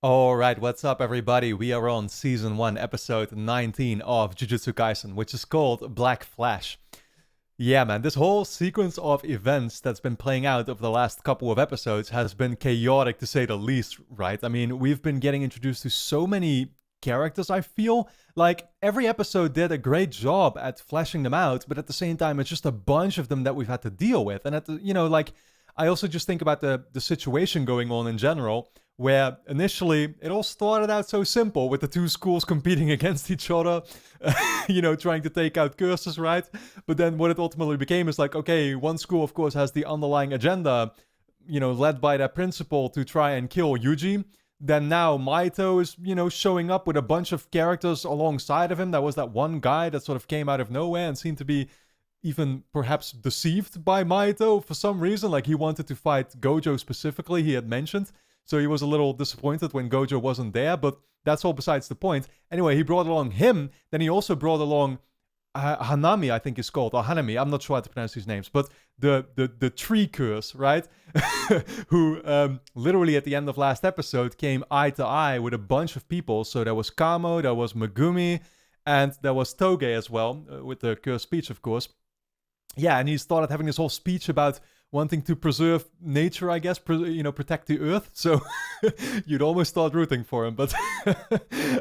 Alright, what's up everybody? We are on Season 1, Episode 19 of Jujutsu Kaisen, which is called Black Flash. Yeah man, this whole sequence of events that's been playing out over the last couple of episodes has been chaotic to say the least, right? I mean, we've been getting introduced to so many characters, I feel. Like, every episode did a great job at fleshing them out, but at the same time, it's just a bunch of them that we've had to deal with. And I also just think about the situation going on in general, where initially it all started out so simple with the two schools competing against each other, trying to take out curses, right? But then what it ultimately became is like, okay, one school, of course, has the underlying agenda, led by their principal to try and kill Yuji. Then now Maito is, showing up with a bunch of characters alongside of him. There was that one guy that sort of came out of nowhere and seemed to be even perhaps deceived by Maito for some reason. Like, he wanted to fight Gojo specifically, he had mentioned. So he was a little disappointed when Gojo wasn't there, but that's all besides the point. Anyway, he brought along him. Then he also brought along Hanami, I think is called, or Hanami. I'm not sure how to pronounce these names, but the tree curse, right? Who literally at the end of last episode came eye to eye with a bunch of people. So there was Kamo, there was Megumi, and there was Toge as well, with the curse speech, of course. Yeah, and he started having this whole speech about wanting to preserve nature, I guess, protect the earth. So you'd almost start rooting for him, but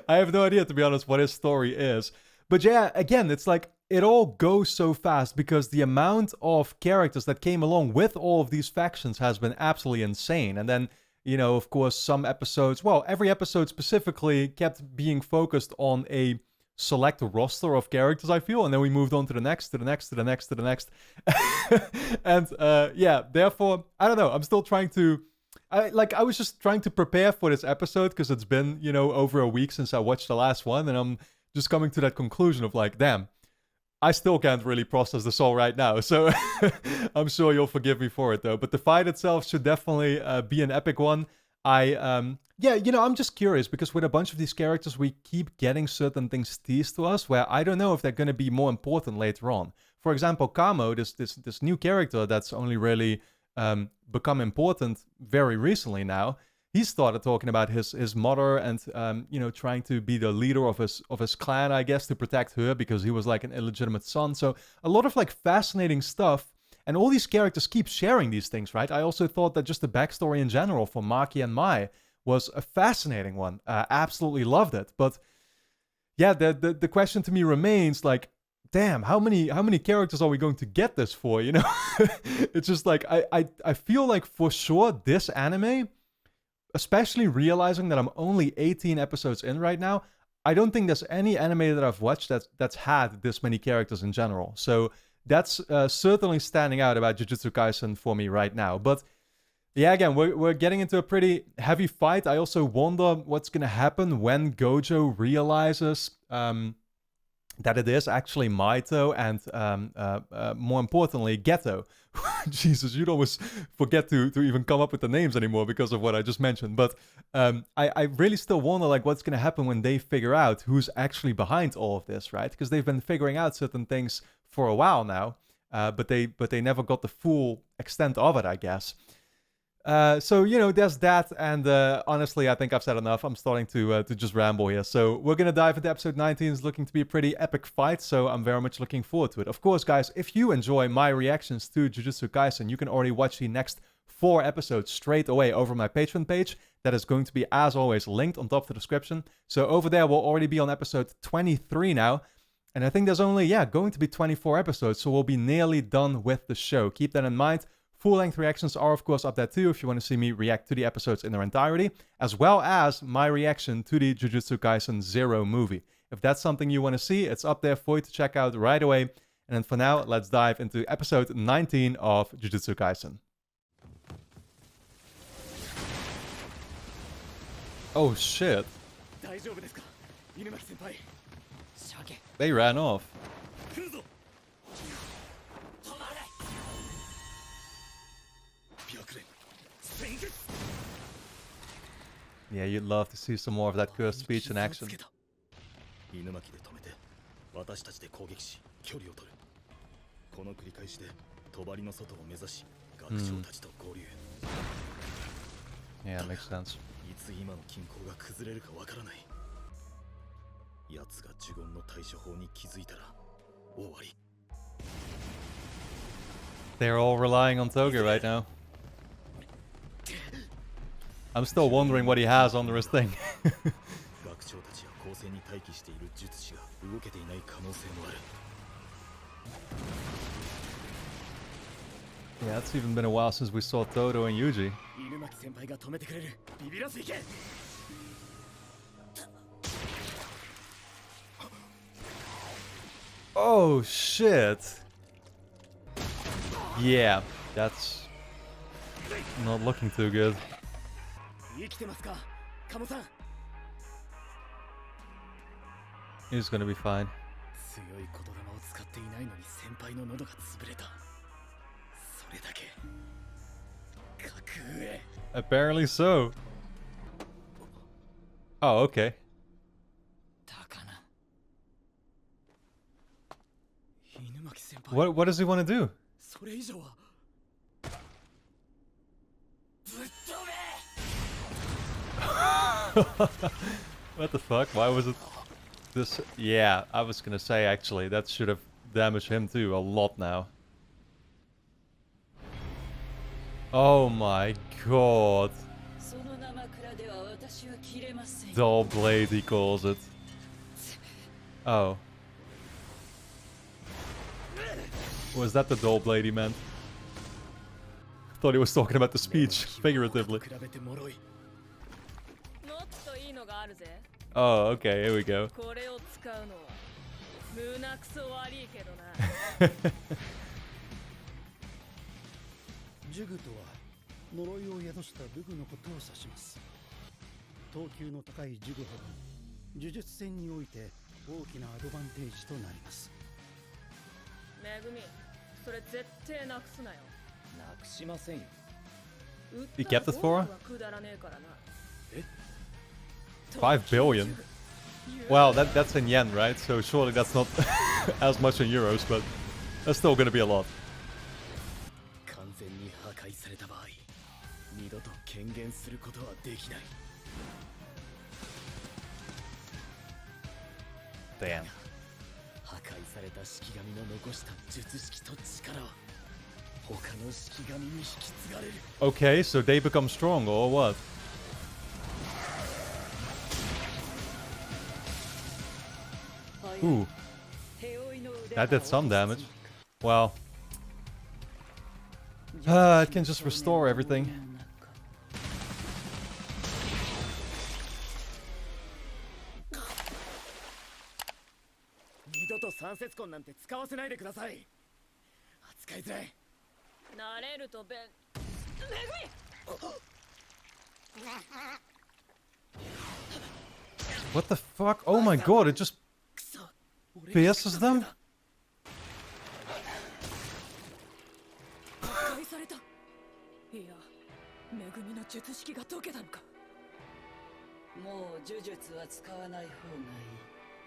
I have no idea, to be honest, what his story is. But yeah, again, it's like it all goes so fast because the amount of characters that came along with all of these factions has been absolutely insane. And then, of course, some episodes, well, every episode specifically kept being focused on a select roster of characters, I feel, and then we moved on to the next, to the next, to the next, to the next. And therefore, I don't know, I'm still trying to, I was just trying to prepare for this episode because it's been, over a week since I watched the last one, and I'm just coming to that conclusion of like, damn, I still can't really process this all right now, so I'm sure you'll forgive me for it though. But the fight itself should definitely be an epic one. I'm just curious because with a bunch of these characters, we keep getting certain things teased to us where I don't know if they're going to be more important later on. For example, Kamo, this new character that's only really become important very recently now. He started talking about his mother and trying to be the leader of his clan, I guess, to protect her because he was like an illegitimate son. So a lot of like fascinating stuff. And all these characters keep sharing these things, right? I also thought that just the backstory in general for Maki and Mai was a fascinating one. Absolutely loved it. But yeah, the question to me remains like, damn, how many characters are we going to get this for? It's just like I feel like for sure this anime, especially realizing that I'm only 18 episodes in right now, I don't think there's any anime that I've watched that's had this many characters in general. So that's certainly standing out about Jujutsu Kaisen for me right now. But yeah, again, we're getting into a pretty heavy fight. I also wonder what's going to happen when Gojo realizes that it is actually Maito and, more importantly, Geto. Jesus, you'd almost forget to even come up with the names anymore because of what I just mentioned. But I really still wonder like what's going to happen when they figure out who's actually behind all of this, right? Because they've been figuring out certain things for a while now, but they never got the full extent of it, I guess. So there's that, and honestly, I think I've said enough. I'm starting to just ramble here. So we're gonna dive into episode 19. It's looking to be a pretty epic fight, so I'm very much looking forward to it. Of course, guys, if you enjoy my reactions to Jujutsu Kaisen, you can already watch the next 4 episodes straight away over my Patreon page. That is going to be, as always, linked on top of the description. So over there, we'll already be on episode 23 now. And I think there's only, going to be 24 episodes, so we'll be nearly done with the show. Keep that in mind. Full-length reactions are, of course, up there too if you want to see me react to the episodes in their entirety, as well as my reaction to the Jujutsu Kaisen 0 movie. If that's something you want to see, it's up there for you to check out right away. And then for now, let's dive into episode 19 of Jujutsu Kaisen. Oh shit. They ran off. Yeah, you'd love to see some more of that cursed speech in action. Yeah, makes sense. つ今の均衡が崩れるかわからない。奴が呪言の対処法に気づいたら終わり。 They're all relying on Toga right now. I'm still wondering what he has under his thing. 学長たちや高専に待機している術師が動けていない可能性もある。 Yeah, it's even been a while since we saw Todo and Yuji. 犬巻先輩が止めてくれる。ビビらずいけ。 Oh shit! Yeah, that's not looking too good. 生きてますか、カモさん。 He's gonna be fine. 強い言霊を使っていないのに先輩の喉が潰れた。それだけ。格上。 Apparently so. Oh, okay. 高菜。犬巻先輩。 What does he want to do? それ以上は。ぶっ飛べ。 What the fuck? Why was it this? Yeah, I was gonna say actually that should have damaged him too a lot now. Oh my god. Dull blade he calls it. Oh. Was that the dull blade he meant? Thought he was talking about the speech, figuratively. Oh, okay, here we go. 呪具とは呪いを宿した武具のことを指します。等級の高い呪具ほど呪術戦において大きなアドバンテージとなります。めぐみ、それ絶対なくすなよ。なくしませんよ。 He kept it for her? 5 billion? Well, that's in yen, right? So surely that's not as much in euros, but that's still gonna be a lot. 完全に破壊された場合、二度と権限することはできない。 Damn. 破壊された式神の残した術式と力は他の式神に引き継がれる。 Okay, so they become stronger or what? Ooh. That did some damage. Well. It can just restore everything. 二度と三節棍なんて使わせないでください。扱いづらい。慣れるとべ。めぐみ。 What the fuck? Oh my god, it just pierces them? 破壊された。いや、めぐみの術式が解けたのか。もう呪術は使わない方がいい。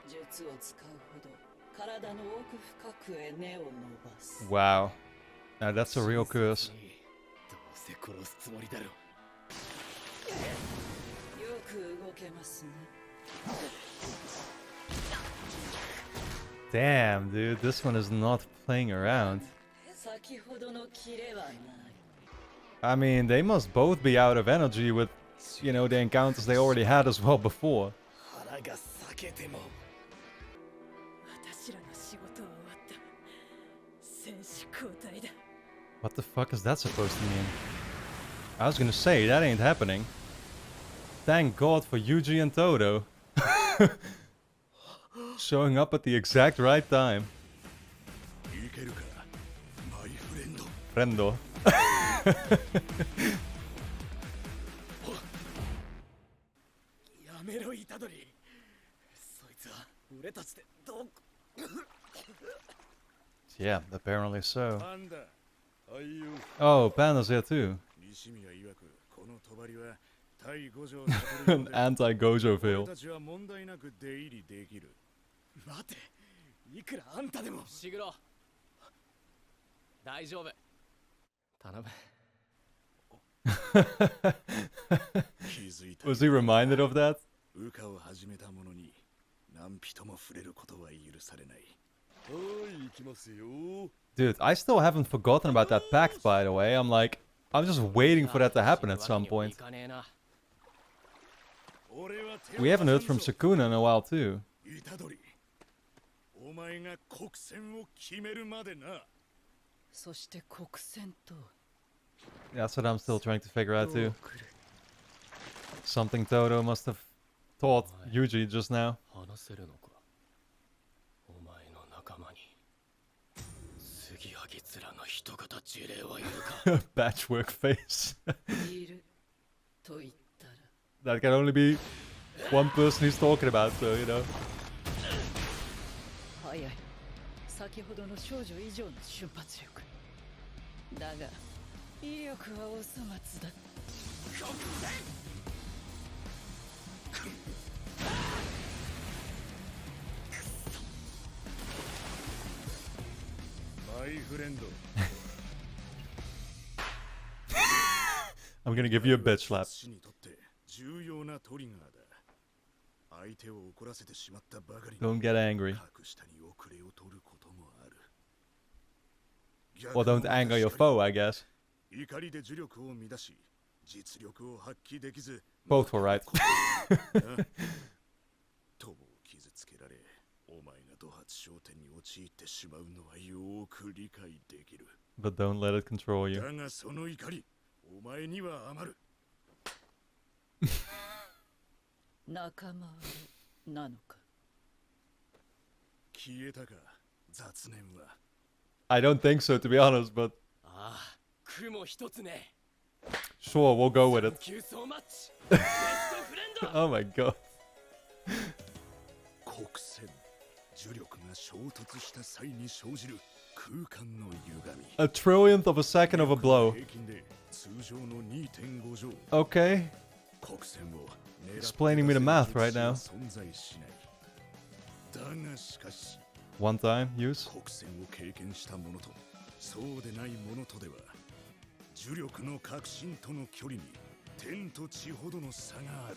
術を使うほど体の奥深くへ根を伸ばす。 Wow. Now that's a real curse. どうせ殺すつもりだろう。よく動けますね。 Damn, dude, this one is not playing around. 先ほどのキレはない。 I mean, they must both be out of energy with, you know, the encounters they already had as well before. 腹が裂けても。 私らの仕事は終わった。選手交代だ。 What the fuck is that supposed to mean? I was gonna say, that ain't happening. Thank God for Yuji and Todo. Showing up at the exact right time. Friendo. やめろ、虎杖。そいつは俺たちでどう。 Yeah, apparently so. Oh, Panda's here too. An anti-Gojo feel. 待て、いくらあんたでも。シグロ、大丈夫。頼む。Was he reminded of that? 羽化を始めた者に何人も触れることは許されない。はい、行きますよ。 Dude, I still haven't forgotten about that pact, by the way. I'm just waiting for that to happen at some point. We haven't heard from Sukuna in a while, too. お前が国戦を決めるまでな。そして国戦と That's what I'm still trying to figure out, too. Something Todo must have taught Yuji just now. 話せるのか。お前の仲間に継ぎはぎ面の人型事例はいるか。 Patchwork face. いると言ったら That can only be one person he's talking about, so, you know. 早い。先ほどの少女以上の瞬発力。だが威力はお粗末だ。マイフレンド。 I'm gonna give you a bitch slap. 死にとって重要なトリガーだ。相手を怒らせてしまったばかり。 Don't get angry. 格下に遅れを取ることもある。 Well, don't anger your foe, I guess. 怒りで呪力を乱し、実力を発揮できず。 Both were right. 友を傷つけられ、お前が怒発焦点に陥ってしまうのはよく理解できる。 But don't let it control you. だがその怒り、お前には余る。仲間なのか。消えたか、雑念は。 I don't think so, to be honest, but ああ、雲一つね。 sure, we'll go with it. 急走マッチ。ベストフレンド。 Oh my god. 国戦、呪力が衝突した際に生じる空間の歪み。 A trillionth of a second of a blow. 平均で通常の 2.5 乗。 Okay. 国戦を Explaining me the math right now. 存在しない。だがしかし。 One time, use. 国戦を経験した者とそうでない者とでは呪力の革新との距離に天と地ほどの差がある。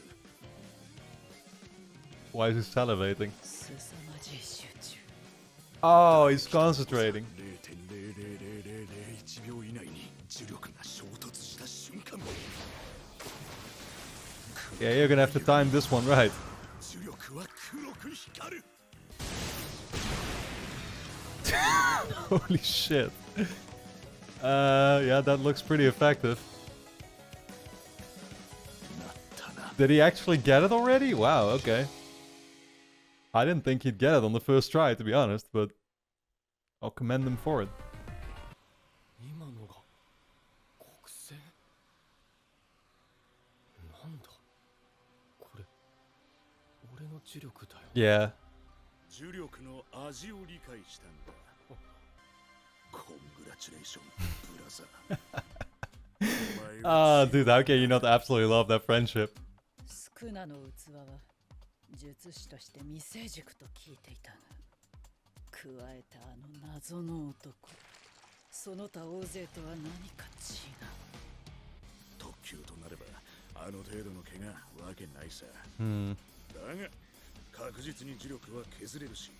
Why is he salivating? 凄まじい集中。 Oh, he's concentrating. 0.00001秒以内に呪力が衝突した瞬間。 Yeah, you're gonna have to time this one right. 呪力は黒く光る。 Holy shit. Yeah, that looks pretty effective. Did he actually get it already? Wow, okay. I didn't think he'd get it on the first try, to be honest, but I'll commend him for it. 今のが国戦なんだこれ俺の呪力だよ。 Yeah. 呪力の味を理解したんだ。コングラチュレーション、ブラザー。Ah, dude, how can you not absolutely love that friendship? スクナの器は術師として未成熟と聞いていたが、加えたあの謎の男、その他大勢とは何か違う。特級となればあの程度の怪我わけないさ。だが確実に呪力は削れるし、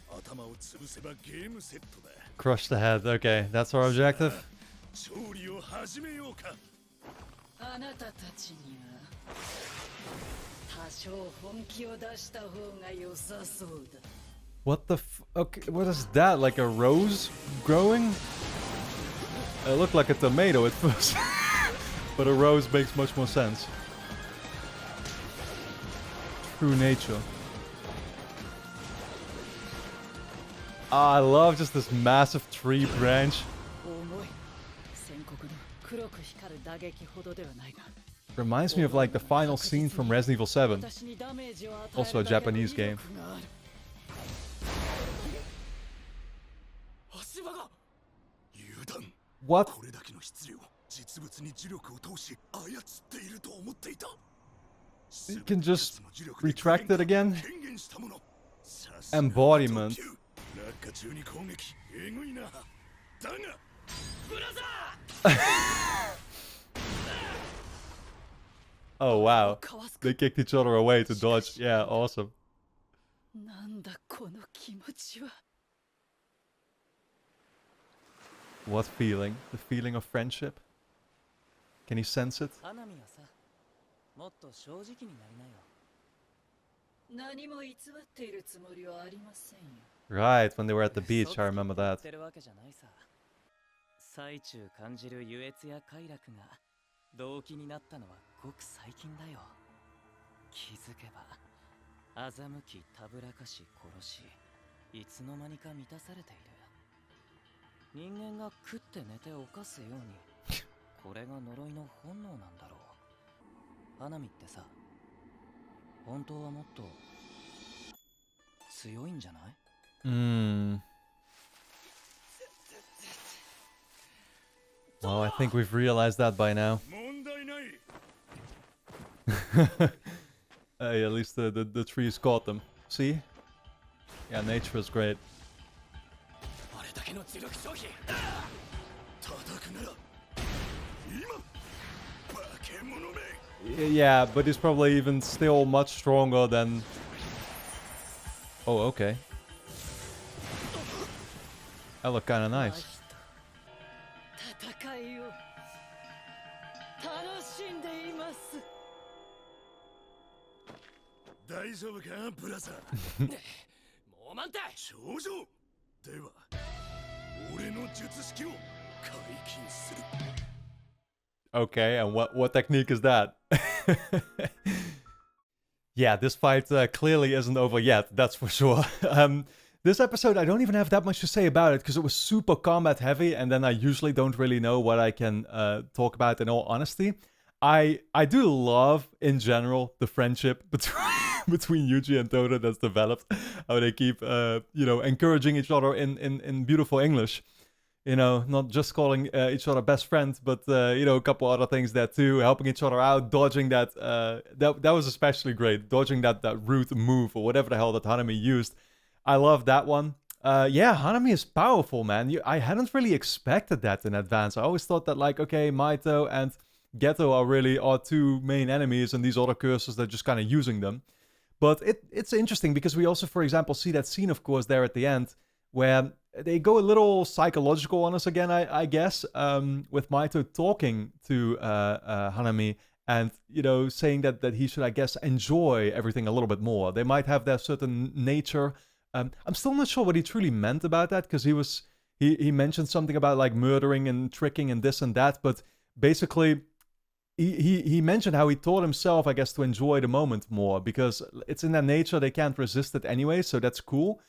頭を潰せばゲームセットだ。 Crush the head. Okay, that's our objective. 勝利を始めようか。あなたたちには多少本気を出した方が良さそうだ。 What the okay, what is that? Like a rose growing? It looked like a tomato at first. But a rose makes much more sense. True nature. Ah, I love just this massive tree branch. 重い。宣告の黒く光る打撃ほどではないが。 Reminds me of like the final scene from Resident Evil 7. Also a Japanese game. What? これだけの質量、実物に呪力を通し操っていると思っていた。 You can just retract it again? Embodiment. 落下中に攻撃、えぐいな。だが、ブラザー。Oh, wow. They kicked each other away to dodge. Yeah, awesome. なんだこの気持ちは。 What feeling? The feeling of friendship? Can you sense it? 花見はさ、もっと正直になりなよ。何も偽っているつもりはありませんよ。 Right, when they were at the beach, I remember that. てるわけじゃないさ。最中感じる優越や快楽が動機になったのはごく最近だよ。気づけば、欺き、たぶらかし、殺し、いつの間にか満たされている。人間が食って寝て犯すように、これが呪いの本能なんだろう。花見ってさ、本当はもっと強いんじゃない？ Well, I think we've realized that by now. 問題ない。 Hey, at least the trees caught them. See? Yeah, nature is great. あれだけの磁力消費。叩くなら今。化け物め。 Yeah, but he's probably even still much stronger than... Oh, okay. That looked kinda nice. 戦いを楽しんでいます。大丈夫かブラザー。もう満タイ。頂上。では俺の術式を解禁する。 Okay, and what technique is that? Yeah, this fight clearly isn't over yet, that's for sure. This episode, I don't even have that much to say about it because it was super combat heavy, and then I usually don't really know what I can talk about in all honesty. I do love, in general, the friendship between Yuji and Todo that's developed. How they keep, encouraging each other in beautiful English. You know, not just calling each other best friends, but, a couple other things there too. Helping each other out, dodging that, that was especially great. Dodging that root move or whatever the hell that Hanami used. I love that one. Yeah, Hanami is powerful, man. I hadn't really expected that in advance. I always thought that, like, okay, Maito and Geto are our two main enemies, and these other curses, they're just kind of using them. But it's interesting because we also, for example, see that scene, of course, there at the end, where they go a little psychological on us again, I guess, with Maito talking to Hanami and, saying that he should, I guess, enjoy everything a little bit more. They might have their certain nature. I'm still not sure what he truly meant about that, because he mentioned something about, like, murdering and tricking and this and that, but basically he mentioned how he taught himself, I guess, to enjoy the moment more, because it's in their nature, they can't resist it anyway, so that's cool.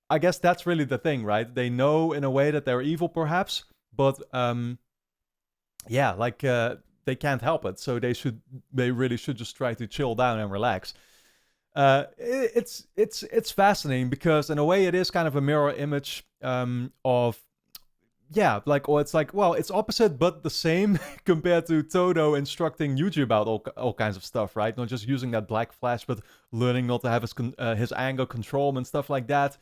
I guess that's really the thing, right? They know in a way that they're evil, perhaps, but yeah, like they can't help it. So they really should just try to chill down and relax. It's fascinating because in a way it is kind of a mirror image of, yeah, like, or it's like, well, it's opposite but the same compared to Todo instructing Yuji about all kinds of stuff, right? Not just using that black flash, but learning not to have his anger control him and stuff like that.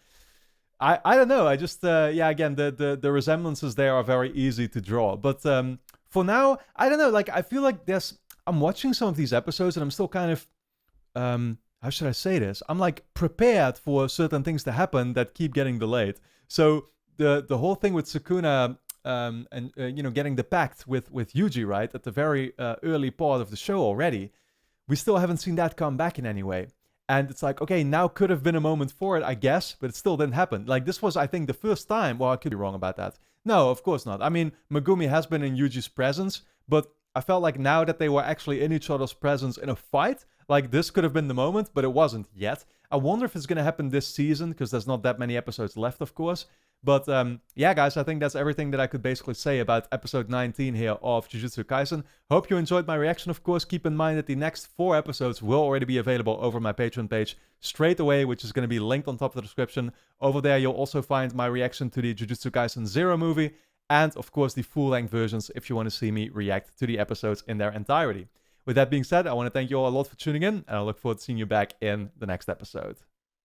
I don't know. I just, yeah, again, the resemblances there are very easy to draw. But for now, I don't know. Like, I feel like I'm watching some of these episodes and I'm still kind of, how should I say this? I'm like prepared for certain things to happen that keep getting delayed. So the whole thing with Sukuna and, getting the pact with Yuji, right? At the very early part of the show already, we still haven't seen that come back in any way. And it's like, okay, now could have been a moment for it, I guess, but it still didn't happen. Like, this was, I think, the first time. Well, I could be wrong about that. No, of course not. I mean, Megumi has been in Yuji's presence, but I felt like now that they were actually in each other's presence in a fight, like, this could have been the moment, but it wasn't yet. I wonder if it's going to happen this season, because there's not that many episodes left, of course. But yeah, guys, I think that's everything that I could basically say about episode 19 here of Jujutsu Kaisen. Hope you enjoyed my reaction, of course. Keep in mind that the next 4 episodes will already be available over my Patreon page straight away, which is going to be linked on top of the description. Over there, you'll also find my reaction to the Jujutsu Kaisen 0 movie, and, of course, the full-length versions if you want to see me react to the episodes in their entirety. With that being said, I want to thank you all a lot for tuning in, and I look forward to seeing you back in the next episode.